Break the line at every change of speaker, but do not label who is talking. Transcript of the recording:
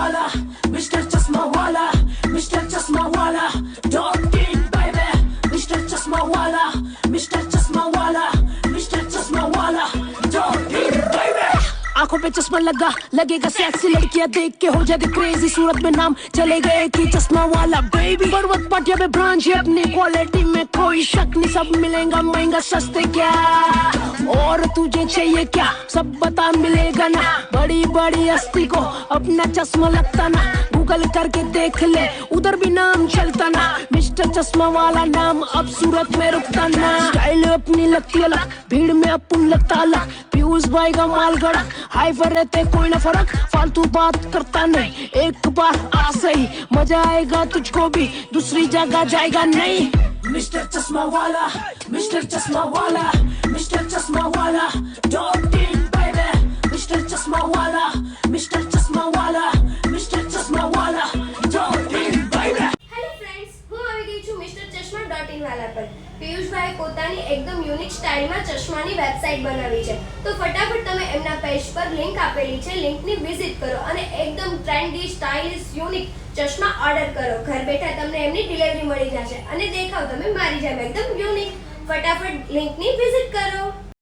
वाला, मिस्टर चश्मा वाला, मिस्टर चश्मा वाला, डॉट इन बेबी, मिस्टर चश्मा वाला, मिस्टर चश्मा वाला, मिस्टर चश्मा वाला, डॉट इन बेबी। आंखों पे चश्मा लगा, लगेगा सेक्सी, लड़कियां देख के हो जाती क्रेजी, सूरत में नाम चलेगा एक ही चश्मा वाला बेबी। पर्वत पाटिया पे ब्रांच है, अपनी क्वालिटी में कोई शक नहीं, सब मिलेगा महंगा सस्ते क्या, और तुझे चाहिए क्या, सब बता मिलेगा ना, बड़ी बड़ी हस्ती को अपना चश्मा लगता ना, गूगल करके देख ले उधर भी नाम चलता ना, मिस्टर चश्मा वाला नाम अब सूरत में रुकता ना। स्टाइल अपनी लगती अलग, भीड़ में अपन लगता अलग, पीयूष भाई का माल गड़ा, हाई पर रहते कोई ना फर्क, फालतू बात करता नहीं, एक बार आ सही, मजा आएगा तुझको भी, दूसरी जगह जाएगा नहीं। मिस्टर चश्मा वाला, मिस्टर चश्मा वाला, मिस्टर चश्मा वाला, डॉट इन बेबी, मिस्टर चश्मा वाला, मिस्टर चश्मा वाला, मिस्टर चश्मा वाला, dot in baby.
Hello friends, હું આવી ગઈ છું મિસ્ટર ચશ્મા.in વાલા પર। પિયુષભાઈ પોતાની એકદમ યુનિક સ્ટાઇલમાં ચશ્માની વેબસાઇટ બનાવી છે, તો ફટાફટ તમે એમના પેજ પર લિંક આપેલી છે, લિંકની વિઝિટ કરો અને એકદમ ટ્રેન્ડી, સ્ટાઇલિશ, યુનિક ચશ્મા ઓર્ડર કરો। ઘર બેઠા તમને એમની ડિલિવરી મળી જશે અને દેખાવ તમે મારી જેમ એકદમ યુનિક। ફટાફટ લિંકની વિઝિટ કરો।